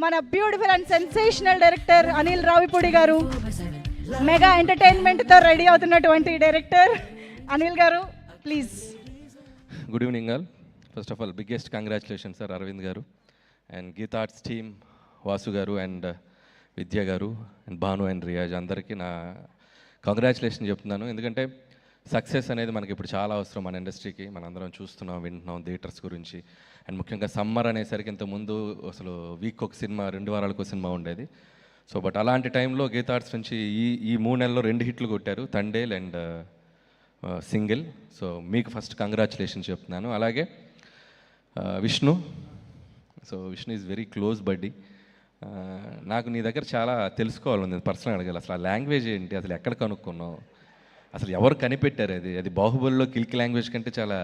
మన beautiful and sensational director Anil Ravipudi garu, mega ఎంటర్టైన్మెంట్తో ready అవుతున్నటువంటి director Anil garu, please. Good evening all. First of all biggest congratulation sir Aravind garu and Geetha Arts team, Vasu garu and విద్య గారు and Bhanu and Riyaz అందరికీ నా congratulation చెప్తున్నాను. ఎందుకంటే సక్సెస్ అనేది మనకి ఇప్పుడు చాలా అవసరం మన ఇండస్ట్రీకి. మనందరం చూస్తున్నాం, వింటున్నాం థియేటర్స్ గురించి. అండ్ ముఖ్యంగా సమ్మర్ అనేసరికి ఇంతకుముందు అసలు వీక్ ఒక సినిమా, 2 వారాలకు ఒక సినిమా ఉండేది. సో బట్ అలాంటి టైంలో గీతా ఆర్ట్స్ నుంచి ఈ 3 నెలల్లో 2 హిట్లు కొట్టారు, తండేల్ అండ్ సింగిల్. సో మీకు ఫస్ట్ కంగ్రాచులేషన్ చెప్తున్నాను. అలాగే Vishnu. So Vishnu is very close బడ్డీ. నాకు నీ దగ్గర చాలా తెలుసుకోవాలని పర్సనల్ అడగాలి. అసలు ఆ లాంగ్వేజ్ ఏంటి, అసలు ఎక్కడ కనుక్కున్నావు, అసలు ఎవరు కనిపెట్టారు? అది బాహుబలిలో కిల్కి లాంగ్వేజ్ కంటే చాలా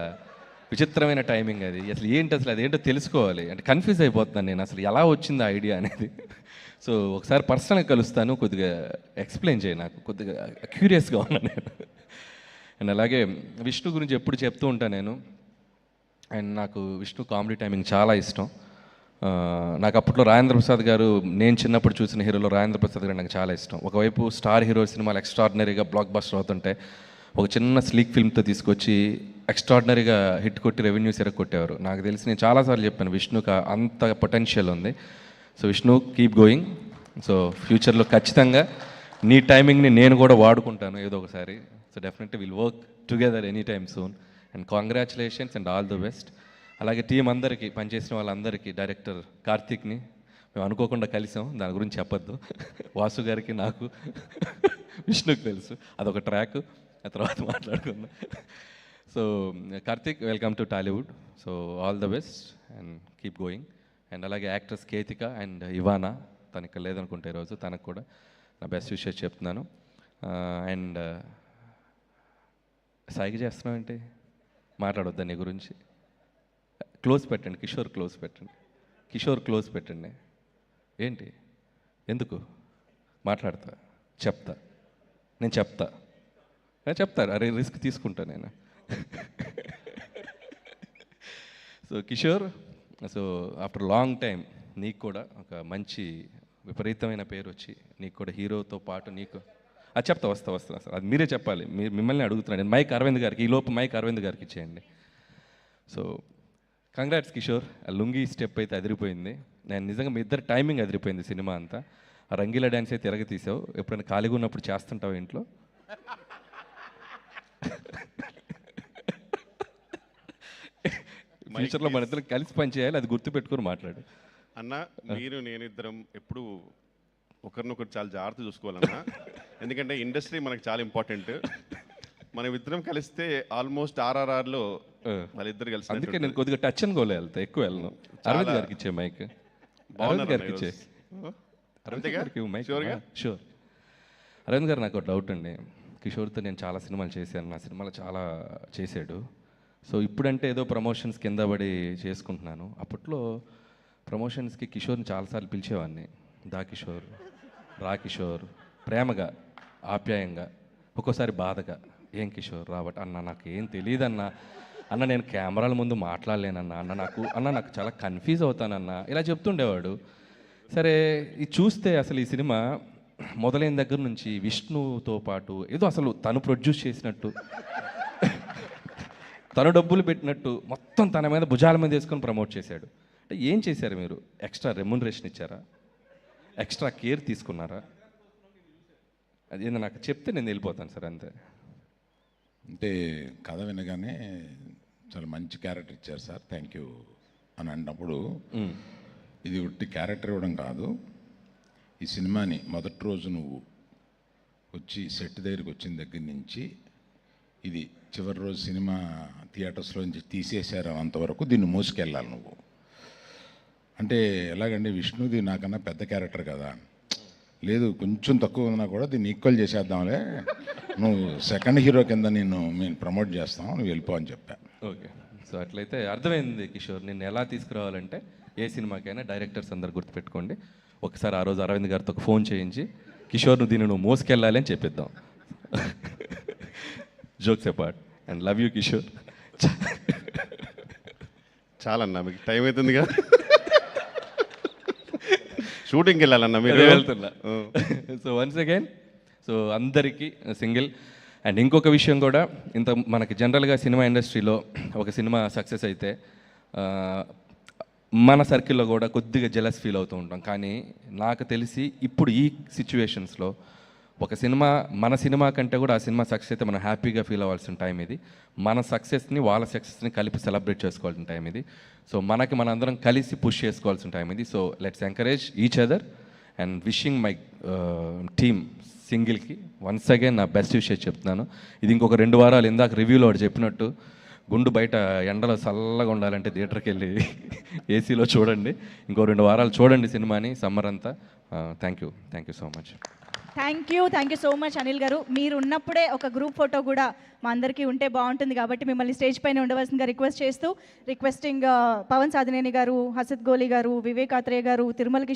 విచిత్రమైన టైమింగ్ అది. అసలు ఏంటి, అసలు అదేంటో తెలుసుకోవాలి. అంటే కన్ఫ్యూజ్ అయిపోతున్నాను నేను, అసలు ఎలా వచ్చింది ఆ ఐడియా అనేది. సో ఒకసారి పర్సనల్గా కలుస్తాను, కొద్దిగా ఎక్స్ప్లెయిన్ చేయి, నాకు కొద్దిగా క్యూరియస్గా ఉన్నాను నేను. అండ్ అలాగే విష్ణు గురించి ఎప్పుడు చెప్తూ ఉంటాను నేను. అండ్ నాకు విష్ణు కామెడీ టైమింగ్ చాలా ఇష్టం. నాకు అప్పట్లో రాజేంద్ర ప్రసాద్ గారు, నేను చిన్నప్పుడు చూసిన హీరోలో రాజేంద్ర ప్రసాద్ గారు నాకు చాలా ఇష్టం. ఒకవైపు స్టార్ హీరో సినిమాలు ఎక్స్ట్రాడినరీగా బ్లాక్ బస్టర్ అవుతుంటే, ఒక చిన్న స్లీక్ ఫిల్మ్తో తీసుకొచ్చి ఎక్స్ట్రాడినరీగా హిట్ కొట్టి రెవెన్యూస్ కొట్టేవారు. నాకు తెలిసి నేను చాలాసార్లు చెప్పాను విష్ణుకి అంత పొటెన్షియల్ ఉంది. So Vishnu, keep going. So ఫ్యూచర్లో ఖచ్చితంగా నీ టైమింగ్ని నేను కూడా వాడుకుంటాను ఏదో ఒకసారి. So definitely will work together any time soon. And congratulations and all the best. అలాగే టీం అందరికీ, పనిచేసిన వాళ్ళందరికీ, డైరెక్టర్ కార్తీక్ని మేము అనుకోకుండా కలిసాం, దాని గురించి చెప్పొద్దు. వాసు గారికి, నాకు, విష్ణుకి తెలుసు, అదొక ట్రాక్, ఆ తర్వాత మాట్లాడుకుందాం. So Karthik, welcome to Tollywood. So all the best and keep going. And అలాగే యాక్ట్రెస్ కేతిక అండ్ ఇవానా, తను ఇక్కడ లేదనుకుంటే ఈరోజు, తనకు కూడా నా బెస్ట్ విషెస్ చెప్తున్నాను. అండ్ సాయికి చేస్తున్నావు ఏంటి, మాట్లాడొద్దా నీ గురించి? క్లోజ్ పెట్టండి, కిషోర్ క్లోజ్ పెట్టండి, కిషోర్ క్లోజ్ పెట్టండి. ఏంటి, ఎందుకు మాట్లాడతా, చెప్తా, నేను చెప్తా, అరే రిస్క్ తీసుకుంటా నేను. So Kishore, so after long time నీకు కూడా ఒక మంచి విపరీతమైన పేరు వచ్చి, నీకు కూడా హీరోతో పాటు నీకు చెప్తా, వస్తా సార్, అది మీరే చెప్పాలి, మిమ్మల్ని అడుగుతున్నాను నేను. మైక్ అరవింద్ గారికి, ఈ లోపు మైక్ అరవింద్ గారికి ఇచ్చేయండి. సో కంగ్రాట్స్ కిషోర్, ఆ లుంగి స్టెప్ అయితే అదిరిపోయింది. నేను నిజంగా మీ ఇద్దరు టైమింగ్ అదిరిపోయింది సినిమా అంతా. ఆ రంగీలా డ్యాన్స్ అయితే తిరగ తీసావు. ఎప్పుడైనా ఖాళీగా ఉన్నప్పుడు చేస్తుంటావు ఇంట్లో? ఫ్యూచర్లో మన ఇద్దరు కలిసి పని చేయాలి, అది గుర్తుపెట్టుకుని మాట్లాడు అన్న. మీరు నేను ఇద్దరం ఎప్పుడు ఒకరినొకరు చాలా జాగ్రత్త చూసుకోవాలన్నా, ఎందుకంటే ఇండస్ట్రీ మనకు చాలా ఇంపార్టెంట్. మనం ఇద్దరం కలిస్తే ఆల్మోస్ట్ RRRలో వాళ్ళిద్దరు కలిసి. అందుకే నేను కొద్దిగా టచ్ అండ్ గోలే వెళ్తా, ఎక్కువ వెళ్ళను. అరవింద్ గారికి ఇచ్చే మైక్, అరవింద్ గారికి ఇచ్చే, అరవింద్ గారికి మైక్. షూర్. అరవింద్ గారు, నాకు డౌట్ అండి. కిషోర్తో నేను చాలా సినిమాలు చేశాను, నా సినిమాలో చాలా చేశాడు. సో ఇప్పుడంటే ఏదో ప్రమోషన్స్ కింద పడి చేసుకుంటున్నాను. అప్పట్లో ప్రమోషన్స్కి కిషోర్ని చాలాసార్లు పిలిచేవాడిని. దా కిషోర్, రా కిషోర్, ప్రేమగా, ఆప్యాయంగా, ఒక్కోసారి బాధగా, ఏం కిషోర్ రాబట్ అన్న, నాకు ఏం తెలియదన్నా, అన్న నేను కెమెరాల ముందు మాట్లాడలేనన్నా, అన్న నాకు చాలా కన్ఫ్యూజ్ అవుతానన్నా, ఇలా చెప్తుండేవాడు. సరే, ఇది చూస్తే అసలు ఈ సినిమా మొదలైన దగ్గర నుంచి విష్ణుతో పాటు ఏదో అసలు తను ప్రొడ్యూస్ చేసినట్టు, తను డబ్బులు పెట్టినట్టు, మొత్తం తన మీద భుజాల మీద వేసుకొని ప్రమోట్ చేశాడు. అంటే ఏం చేశారు మీరు? ఎక్స్ట్రా రెమ్యునరేషన్ ఇచ్చారా? ఎక్స్ట్రా కేర్ తీసుకున్నారా? అది నాకు చెప్తే నేను వెళ్ళిపోతాను సార్, అంతే. అంటే కథ వినగానే చాలా మంచి క్యారెక్టర్ ఇచ్చారు సార్, థ్యాంక్ యూ అని అన్నప్పుడు, ఇది ఉట్టి క్యారెక్టర్ ఇవ్వడం కాదు, ఈ సినిమాని మొదటి రోజు నువ్వు వచ్చి సెట్ దగ్గరికి వచ్చిన దగ్గర నుంచి ఇది చివరి రోజు సినిమా థియేటర్స్లో నుంచి తీసేశారు అంతవరకు దీన్ని మోసుకెళ్ళాలి నువ్వు. అంటే ఎలాగండి, విష్ణుది నాకన్నా పెద్ద క్యారెక్టర్ కదా, లేదు కొంచెం తక్కువ ఉన్నా కూడా దీన్ని ఈక్వల్ చేసేద్దాంలే, నువ్వు సెకండ్ హీరో కింద మేము ప్రమోట్ చేస్తాం, నువ్వు వెళ్ళిపో అని చెప్పా. ఓకే, సో అట్లయితే అర్థమైంది కిషోర్. నిన్ను ఎలా తీసుకురావాలంటే ఏ సినిమాకైనా డైరెక్టర్స్ అందరు గుర్తుపెట్టుకోండి, ఒకసారి ఆ రోజు అరవింద్ గారితో ఒక ఫోన్ చేయించి కిషోర్ను దీన్ని నువ్వు మోసుకెళ్ళాలి అని చెప్పిద్దాం. Jokes apart and love you Kishore. చాలన్నా, మీకు టైం అవుతుందిగా. షూటింగ్కి వెళ్ళాలన్నా మీరు వెళ్తున్నా. సో వన్స్ అగైన్ సో అందరికీ సింగిల్. అండ్ ఇంకొక విషయం కూడా, ఇంత మనకి జనరల్గా సినిమా ఇండస్ట్రీలో ఒక సినిమా సక్సెస్ అయితే మన సర్కిల్లో కూడా కొద్దిగా జెలస్ ఫీల్ అవుతూ ఉంటాం. కానీ నాకు తెలిసి ఇప్పుడు ఈ సిచ్యువేషన్స్లో ఒక సినిమా మన సినిమా కంటే కూడా ఆ సినిమా సక్సెస్ అయితే మనం హ్యాపీగా ఫీల్ అవ్వాల్సిన టైం ఇది. మన సక్సెస్ని వాళ్ళ సక్సెస్ని కలిపి సెలబ్రేట్ చేసుకోవాల్సిన టైం ఇది. సో మనందరం కలిసి పుష్ చేసుకోవాల్సిన టైం ఇది. So let's encourage each other and wishing my team సింగిల్కి వన్స్ అగైన్ నా బెస్ట్ విషయం చెప్తున్నాను. ఇది ఇంకొక 2 వారాలు ఇందాక రివ్యూలో ఒకటి చెప్పినట్టు గుండు బయట ఎండలో చల్లగా ఉండాలంటే థియేటర్కి వెళ్ళి ఏసీలో చూడండి. ఇంకో 2 వారాలు చూడండి సినిమాని సమ్మర్ అంతా. Thank you so much. Thank you so much Anil గారు. మీరు ఉన్నప్పుడే ఒక గ్రూప్ ఫోటో కూడా మా అందరికీ ఉంటే బాగుంటుంది కాబట్టి మిమ్మల్ని స్టేజ్ పైన ఉండవలసిందిగా రిక్వెస్టింగ్ పవన్ సాధినేని గారు, హసిత్ గోలి గారు, వివేక్ ఆత్రేయ గారు, తిరుమల కిషోర్